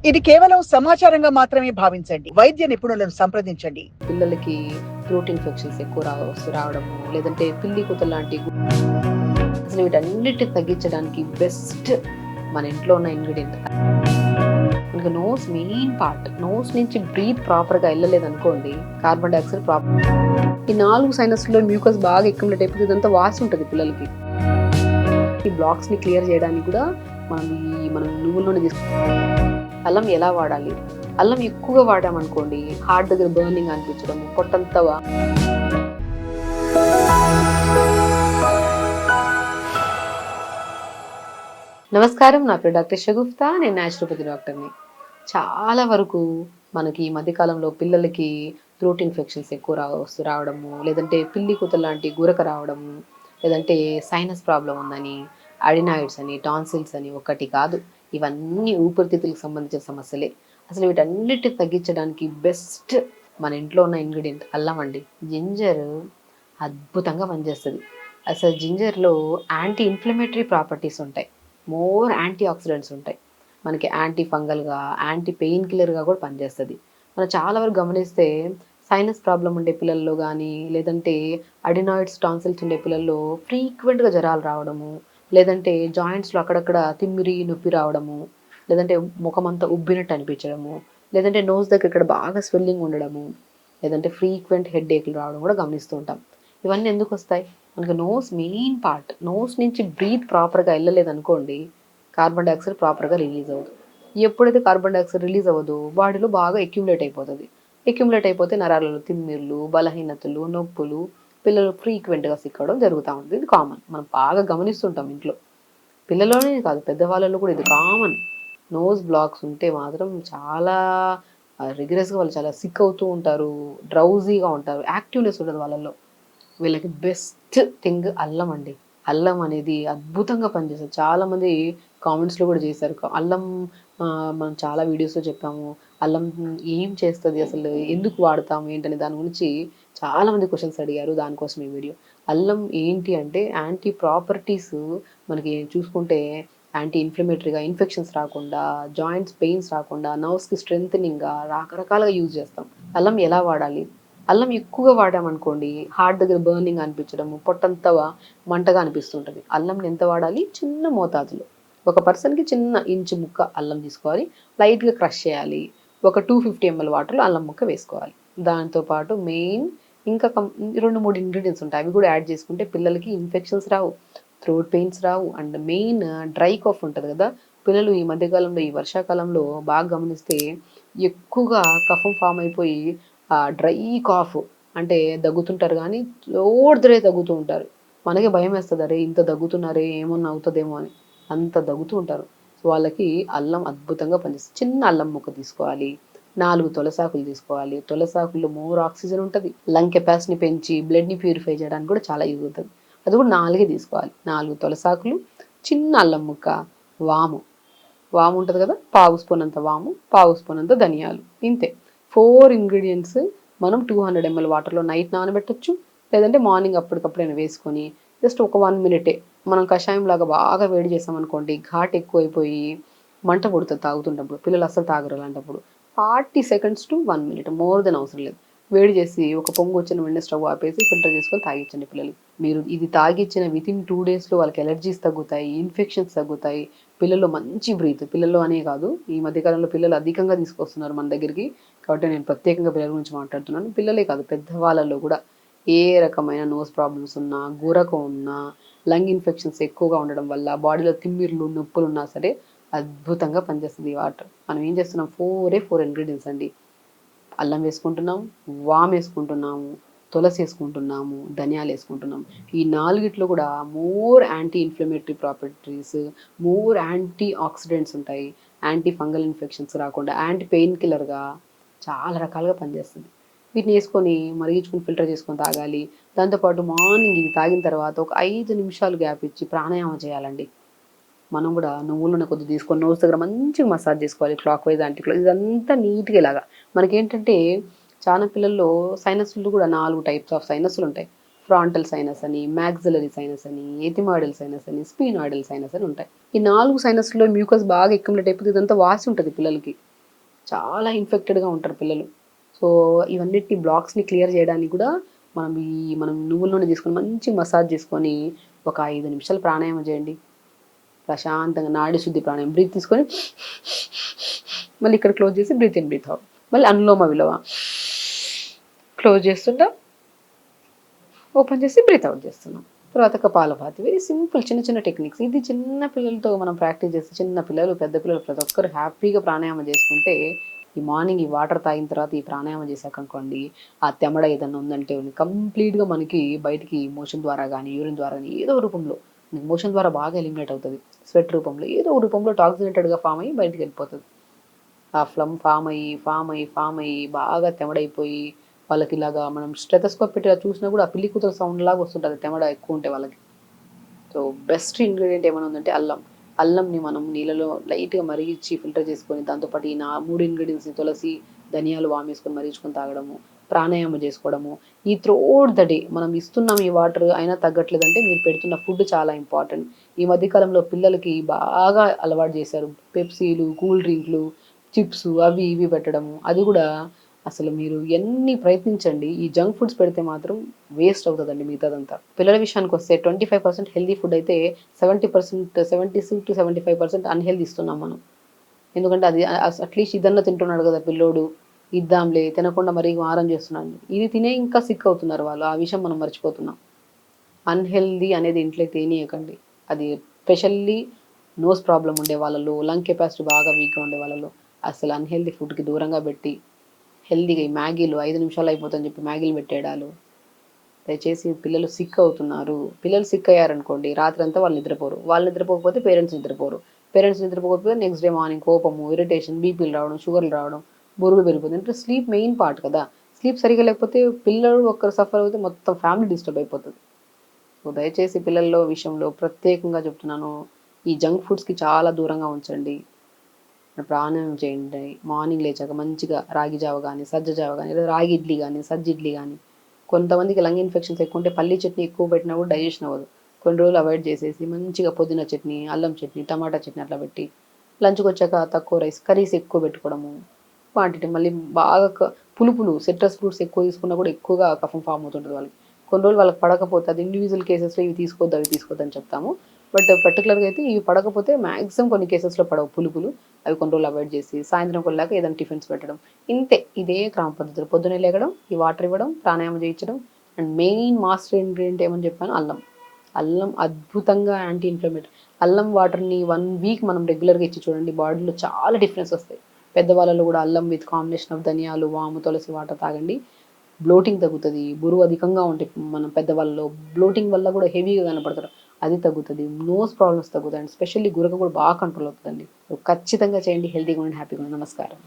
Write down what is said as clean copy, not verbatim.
ఇది కేవలం సమాచారంగా మాత్రమే భావించండి. వైద్య నిపుణులను సంప్రదించండి. పిల్లలకి థ్రోట్ ఇన్ఫెక్షన్స్ ఎక్కువ రావడము, లేదంటే పిల్లి కూతురు లాంటి అసలు వీటన్నిటిని తగ్గించడానికి బెస్ట్ మన ఇంట్లో ఉన్న ఇంగ్రీడియంట్. మనకి నోస్ మెయిన్ పార్ట్. నోస్ నుంచి బ్రీత్ ప్రాపర్గా వెళ్ళలేదు అనుకోండి, కార్బన్ డైఆక్సైడ్ ప్రాపర్. ఈ 4 సైనస్లో మ్యూకస్ బాగా అక్యుములేట్ అయిపోతుంది, ఇదంతా వాసి ఉంటుంది పిల్లలకి. ఈ బ్లాక్స్ని క్లియర్ చేయడానికి కూడా మనం నువ్వుల్లోనే తీసుకుంటాం. అల్లం ఎలా వాడాలి? అల్లం ఎక్కువగా వాడామనుకోండి, హార్ట్ దగ్గర బర్నింగ్ అనిపించడం, పొట్టంతా. నమస్కారం, నా పేరు డాక్టర్ షగుఫ్తా. నేను న్యాచురోపతి డాక్టర్ని. చాలా వరకు మనకి ఈ మధ్యకాలంలో పిల్లలకి థ్రోట్ ఇన్ఫెక్షన్స్ ఎక్కువ రావడము, లేదంటే పిల్లి కూతురు లాంటి గురక రావడము, లేదంటే సైనస్ ప్రాబ్లం ఉందని, అడినాయిడ్స్ అని, టాన్సిల్స్ అని, ఒకటి కాదు, ఇవన్నీ ఊపిరితిత్తులకు సంబంధించిన సమస్యలే. అసలు వీటన్నిటిని తగ్గించడానికి బెస్ట్ మన ఇంట్లో ఉన్న ఇంగ్రీడియంట్ అల్లం అండి. జింజర్ అద్భుతంగా పనిచేస్తుంది. అసలు జింజర్లో యాంటీ ఇన్ఫ్లమేటరీ ప్రాపర్టీస్ ఉంటాయి, మోర్ యాంటీ ఆక్సిడెంట్స్ ఉంటాయి. మనకి యాంటీ ఫంగల్గా, యాంటీ పెయిన్ కిల్లర్గా కూడా పనిచేస్తుంది. మనం చాలా వరకు గమనిస్తే సైనస్ ప్రాబ్లం ఉండే పిల్లల్లో కానీ, లేదంటే అడినాయిడ్స్ టాన్సిల్స్ ఉండే పిల్లల్లో ఫ్రీక్వెంట్గా జ్వరాలు రావడము, లేదంటే జాయింట్స్లో అక్కడక్కడ తిమ్మిరి నొప్పి రావడము, లేదంటే ముఖమంతా ఉబ్బినట్టు అనిపించడము, లేదంటే నోస్ దగ్గర ఇక్కడ బాగా స్వెల్లింగ్ ఉండడము, లేదంటే ఫ్రీక్వెంట్ హెడ్ ఏక్లు రావడం కూడా గమనిస్తూ ఉంటాం. ఇవన్నీ ఎందుకు వస్తాయి? మనకి నోస్ మెయిన్ పార్ట్. నోస్ నుంచి బ్రీత్ ప్రాపర్గా వెళ్ళలేదు అనుకోండి, కార్బన్ డైఆక్సైడ్ ప్రాపర్గా రిలీజ్ అవ్వదు. ఎప్పుడైతే కార్బన్ డైఆక్సైడ్ రిలీజ్ అవ్వదు, బాడీలో బాగా అక్యుములేట్ అయిపోతుంది. అక్యుములేట్ అయిపోతే నరాలలో తిమ్మిర్లు, బలహీనతలు, నొప్పులు, పిల్లలు ఫ్రీక్వెంట్గా సిక్కడం జరుగుతూ ఉంటుంది. ఇది కామన్, మనం బాగా గమనిస్తుంటాం ఇంట్లో. పిల్లలోనే కాదు, పెద్దవాళ్ళలో కూడా ఇది కామన్. నోస్ బ్లాక్స్ ఉంటే మాత్రం చాలా రిగరస్గా వాళ్ళు చాలా సిక్ అవుతూ ఉంటారు, డ్రౌజీగా ఉంటారు, యాక్టివ్నెస్ ఉండదు వాళ్ళల్లో. వీళ్ళకి బెస్ట్ థింగ్ అల్లం అండి. అల్లం అనేది అద్భుతంగా పనిచేస్తుంది. చాలామంది కామెంట్స్లో కూడా చేశారు. అల్లం మనం చాలా వీడియోస్లో చెప్పాము, అల్లం ఏం చేస్తుంది, అసలు ఎందుకు వాడతాము ఏంటనే దాని గురించి చాలామంది క్వశ్చన్స్ అడిగారు. దానికోసం ఈ వీడియో. అల్లం ఏంటి అంటే యాంటీ ప్రాపర్టీస్ మనకి చూసుకుంటే యాంటీ ఇన్ఫ్లమేటరీగా, ఇన్ఫెక్షన్స్ రాకుండా, జాయింట్స్ పెయిన్స్ రాకుండా, నర్వ్స్కి స్ట్రెంథనింగ్గా రకరకాలుగా యూజ్ చేస్తాం. అల్లం ఎలా వాడాలి? అల్లం ఎక్కువగా వాడామనుకోండి, హార్ట్ దగ్గర బర్నింగ్ అనిపించడము, పొట్టంతా మంటగా అనిపిస్తుంటుంది. అల్లంని ఎంత వాడాలి? చిన్న మోతాదులో. ఒక పర్సన్కి చిన్న ఇంచు ముక్క అల్లం తీసుకోవాలి, లైట్గా క్రష్ చేయాలి. ఒక 250 ml వాటర్లో అల్లం ముక్క వేసుకోవాలి. దాంతోపాటు మెయిన్ ఇంకా 2-3 ఇంగ్రీడియంట్స్ ఉంటాయి, అవి కూడా యాడ్ చేసుకుంటే పిల్లలకి ఇన్ఫెక్షన్స్ రావు, థ్రోట్ పెయిన్స్ రావు. అండ్ మెయిన్ డ్రై కాఫ్ ఉంటుంది కదా, పిల్లలు ఈ మధ్యకాలంలో, ఈ వర్షాకాలంలో బాగా గమనిస్తే ఎక్కువగా కఫం ఫామ్ అయిపోయి డ్రై కాఫ్, అంటే దగ్గుతుంటారు కానీ లోడ్దరే దగ్గుతూ ఉంటారు. మనకి భయం వేస్తుంది, అరే ఇంత దగ్గుతున్నారే ఏమన్నా అవుతుందేమో అని, అంత దగ్గుతూ ఉంటారు. సో వాళ్ళకి అల్లం అద్భుతంగా పనిచేస్తుంది. చిన్న అల్లం ముక్క తీసుకోవాలి, 4 తులసాకులు తీసుకోవాలి. తులసాకుల్లో మోర్ ఆక్సిజన్ ఉంటుంది, లంగ్ కెపాసిటీని పెంచి బ్లడ్ని ప్యూరిఫై చేయడానికి కూడా చాలా యూజ్ అవుతుంది. అది కూడా 4 తీసుకోవాలి. 4 తులసాకులు, చిన్న అల్లం ముక్క, వాము. వాము ఉంటుంది కదా, పావు స్పూన్ అంత వాము, పావు స్పూన్ అంత ధనియాలు, ఇంతే. 4 ఇంగ్రీడియంట్స్ మనం 200 ml వాటర్లో నైట్ నానబెట్టచ్చు, లేదంటే మార్నింగ్ అప్పటికప్పుడైనా వేసుకొని జస్ట్ ఒక 1 minute మనం కషాయం లాగా బాగా వేడి చేసామనుకోండి, ఘాట్ ఎక్కువైపోయి మంట పుడుతుంది తాగుతుంటప్పుడు. పిల్లలు అస్సలు తాగరు అలాంటప్పుడు. 40 seconds to 1 minute, more than అవసరం లేదు. వేడి చేసి ఒక పొంగు వచ్చిన వెంటనే స్టవ్ ఆపేసి ఫిల్టర్ చేసుకొని తాగించండి పిల్లలకి. మీరు ఇది తాగిచ్చిన వితిన్ 2 daysలో వాళ్ళకి ఎలర్జీస్ తగ్గుతాయి, ఇన్ఫెక్షన్స్ తగ్గుతాయి. పిల్లల్లో మంచి బ్రీత్, పిల్లల్లో అనే కాదు, ఈ మధ్యకాలంలో పిల్లలు అధికంగా తీసుకొస్తున్నారు మన దగ్గరికి, కాబట్టి నేను ప్రత్యేకంగా పిల్లల గురించి మాట్లాడుతున్నాను. పిల్లలే కాదు, పెద్దవాళ్ళలో కూడా ఏ రకమైన నోస్ ప్రాబ్లమ్స్ ఉన్నా, గురకం ఉన్నా, లంగ్ ఇన్ఫెక్షన్స్ ఎక్కువగా ఉండడం వల్ల బాడీలో తిమ్మిర్లు, నొప్పులు ఉన్నా సరే అద్భుతంగా పనిచేస్తుంది ఈ వాటర్. మనం ఏం చేస్తున్నాం, 4 ఇంగ్రీడియంట్స్ అండి. అల్లం వేసుకుంటున్నాము, వామ్ వేసుకుంటున్నాము, తులసి వేసుకుంటున్నాము, ధనియాలు వేసుకుంటున్నాము. ఈ 4 కూడా more anti inflammatory properties, more antioxidants ఉంటాయి. యాంటీ ఫంగల్ ఇన్ఫెక్షన్స్ రాకుండా, యాంటీ పెయిన్ కిల్లర్గా చాలా రకాలుగా పనిచేస్తుంది. వీటిని వేసుకొని మరిగించుకొని ఫిల్టర్ చేసుకొని తాగాలి. దాంతోపాటు మార్నింగ్ ఇది తాగిన తర్వాత ఒక 5 నిమిషాలు గ్యాప్ ఇచ్చి ప్రాణాయామం చేయాలండి. మనం కూడా నువ్వుల నూనె కొద్దిగా తీసుకొని నోస్ దగ్గర మంచిగా మసాజ్ చేసుకోవాలి, క్లాక్ వైజ్ యాంటీ క్లాక్, ఇదంతా నీట్గా ఇలాగా. మనకేంటంటే చాలా పిల్లల్లో సైనస్లు కూడా 4 టైప్స్ ఆఫ్ సైనస్లు ఉంటాయి. ఫ్రాంటల్ సైనస్ అని, మ్యాక్సిలరీ సైనస్ అని, ఎథిమాయిడల్ సైనస్ అని, స్పీనాయిడల్ సైనస్ అని ఉంటాయి. ఈ 4 సైనస్లో మ్యూకస్ బాగా అక్యుములేట్ అయిపోతుంది, ఇదంతా వాసి ఉంటుంది పిల్లలకి. చాలా ఇన్ఫెక్టెడ్గా ఉంటారు పిల్లలు. సో ఇవన్నిటి బ్లాక్స్ని క్లియర్ చేయడానికి కూడా మనం నువ్వుల నూనె తీసుకొని మంచి మసాజ్ చేసుకొని ఒక 5 నిమిషాలు ప్రాణాయామం చేయండి. ప్రశాంతంగా నాడి శుద్ధి ప్రాణాయామం. బ్రీత్ తీసుకొని మళ్ళీ ఇక్కడ క్లోజ్ చేసి బ్రీత్ ఇన్ బ్రీత్ అవుట్. మళ్ళీ అనులోమ విలోమ క్లోజ్ చేస్తుంటాం, ఓపెన్ చేసి బ్రీత్ అవుట్ చేస్తున్నాం. తర్వాత కపాలభాతి. వెరీ సింపుల్ చిన్న చిన్న టెక్నిక్స్. ఇది చిన్న పిల్లలతో మనం ప్రాక్టీస్ చేస్తే చిన్న పిల్లలు పెద్ద పిల్లలు ప్రతి ఒక్కరు హ్యాపీగా ప్రాణాయామం చేసుకుంటే ఈ మార్నింగ్ ఈ వాటర్ తాగిన తర్వాత ఈ ప్రాణాయామం చేశాక అనుకోండి, ఆ తెమడ ఏదన్నా ఉందంటే కంప్లీట్గా మనకి బయటికి మోషన్ ద్వారా కానీ యూరిన్ ద్వారా కానీ ఏదో రూపంలో మోషన్ ద్వారా బాగా ఎలిమినేట్ అవుతుంది. స్వెట్ రూపంలో ఏదో రూపంలో టాక్సినేటెడ్గా ఫామ్ అయ్యి బయటికి వెళ్ళిపోతుంది. ఆ ఫ్లమ్ ఫామ్ అయ్యి బాగా తెమడైపోయి వాళ్ళకి ఇలాగా మనం స్టెథోస్కోప్ పెట్టి చూసినా కూడా ఆ పిల్లి కూతురు సౌండ్ లాగా వస్తుంటుంది తెమడ ఎక్కువ ఉంటే వాళ్ళకి. సో బెస్ట్ ఇంగ్రీడియంట్ ఏమైనా ఉందంటే అల్లం. అల్లంని మనం నీళ్ళలో లైట్గా మరిగించి ఫిల్టర్ చేసుకొని దాంతోపాటు ఈ 3 ఇంగ్రీడియంట్స్ని తులసి, ధనియాలు వామేసుకొని మరిగించుకొని తాగడము, ప్రాణాయామం చేసుకోవడము. ఈ త్రూఅవుట్ ద డే మనం ఇస్తున్నాం ఈ వాటర్ అయినా తగ్గట్లేదంటే మీరు పెడుతున్న ఫుడ్ చాలా ఇంపార్టెంట్. ఈ మధ్యకాలంలో పిల్లలకి బాగా అలవాటు చేశారు పెప్సీలు, కూల్ డ్రింక్లు, చిప్స్ అవి ఇవి పెట్టడము. అది కూడా అసలు మీరు ఎన్ని ప్రయత్నించండి ఈ జంక్ ఫుడ్స్ పెడితే మాత్రం వేస్ట్ అవుతుందండి మిగతాదంతా. పిల్లల విషయానికి వస్తే 25% హెల్దీ ఫుడ్ అయితే 70%, 76 to 75% అన్హెల్దీ ఇస్తున్నాం మనం. ఎందుకంటే అది అట్లీస్ట్ ఇదన్నా తింటున్నాడు కదా పిల్లోడు, ఇద్దాంలే తినకుండా మరీ మారం చేస్తున్నాడు. ఇది తినే ఇంకా సిక్ అవుతున్నారు వాళ్ళు. ఆ విషయం మనం మర్చిపోతున్నాం. అన్హెల్దీ అనేది ఇంట్లో తినేయకండి. అది స్పెషల్లీ నోస్ ప్రాబ్లం ఉండే వాళ్ళలో, లంగ్ కెపాసిటీ బాగా వీక్గా ఉండే వాళ్ళలో అసలు అన్హెల్దీ ఫుడ్కి దూరంగా పెట్టి హెల్దీగా ఈ మ్యాగీలు 5 నిమిషాలు అయిపోతుందని చెప్పి మ్యాగీలు పెట్టేయడాలు. దయచేసి పిల్లలు సిక్ అవుతున్నారు. పిల్లలు సిక్ అయ్యారనుకోండి రాత్రి అంతా వాళ్ళు నిద్రపోరు. వాళ్ళు నిద్రపోకపోతే పేరెంట్స్ నిద్రపోరు. పేరెంట్స్ నిద్రపోకపోతే నెక్స్ట్ డే మార్నింగ్ కోపము, ఇరిటేషన్, బీపీలు రావడం, షుగర్లు రావడం, బరువులు పెరిగిపోతుంది. అంటే స్లీప్ మెయిన్ పార్ట్ కదా. స్లీప్ సరిగా లేకపోతే పిల్లలు ఒక్కరు సఫర్ అవుతే మొత్తం ఫ్యామిలీ డిస్టర్బ్ అయిపోతుంది. సో దయచేసి పిల్లల్లో విషయంలో ప్రత్యేకంగా చెప్తున్నాను, ఈ జంక్ ఫుడ్స్కి చాలా దూరంగా ఉంచండి. ప్రాణాయామం చేయండి. మార్నింగ్ లేచాక మంచిగా రాగి జావ కానీ, సజ్జ జావ కానీ, లేదా రాగి ఇడ్లీ కానీ, సజ్జ ఇడ్లీ కానీ. కొంతమందికి లంగ్ ఇన్ఫెక్షన్స్ ఎక్కువ ఉంటే పల్లి చట్నీ ఎక్కువ పెట్టినా కూడా డైజెషన్ అవ్వదు. కొన్ని రోజులు అవాయిడ్ చేసేసి మంచిగా పుదీనా చట్నీ, అల్లం చట్నీ, టమాటా చట్నీ అట్లా పెట్టి లంచ్కి వచ్చాక తక్కువ రైస్, కర్రీస్ ఎక్కువ పెట్టుకోవడము. క్వాంటిటీ మళ్ళీ బాగా పులుపులు సిట్రస్ ఫ్రూట్స్ ఎక్కువ తీసుకున్నా కూడా ఎక్కువగా కఫం ఫామ్ అవుతుంటుంది వాళ్ళకి. కొన్ని రోజులు వాళ్ళకి పడకపోతే అది ఇండివిజువల్ కేసెస్లో ఇవి తీసుకోవద్దు అవి తీసుకోవద్దు అని చెప్తాము. బట్ పర్టికులర్గా అయితే ఇవి పడకపోతే మ్యాక్సిమం కొన్ని కేసెస్లో పడవు పులుపులు. అవి కొన్ని రోజులు అవాయిడ్ చేసి సాయంత్రం కొల్లాక ఏదైనా టిఫిన్స్ పెట్టడం. ఇంతే, ఇదే క్రమ పద్ధతులు. పొద్దున్నే లేగడం, ఈ వాటర్ ఇవ్వడం, ప్రాణాయామం చేయించడం. అండ్ మెయిన్ మాస్టర్ ఇంగ్రీడియంట్ ఏమని చెప్పాను, అల్లం. అల్లం అద్భుతంగా యాంటీ ఇన్ఫ్లమేటరీ. అల్లం వాటర్ని 1 వీక్ మనం రెగ్యులర్గా ఇచ్చి చూడండి, బాడీలో చాలా డిఫరెన్స్ వస్తాయి. పెద్దవాళ్ళలో కూడా అల్లం విత్ కాంబినేషన్ ఆఫ్ ధనియాలు, వాము, తులసి వాటర్ తాగండి. బ్లోటింగ్ తగ్గుతుంది. బరువు అధికంగా ఉంటాయి మనం పెద్దవాళ్ళలో. బ్లోటింగ్ వల్ల కూడా హెవీగా కనపడతారు, అది తగ్గుతుంది. నోస్ ప్రాబ్లమ్స్ తగ్గుతాయి. అండ్ స్పెషల్లీ గురక కూడా బాగా కంట్రోల్ అవుతుందండి. ఖచ్చితంగా చేయండి. హెల్తీగా ఉండండి, హ్యాపీగా ఉండండి. నమస్కారం.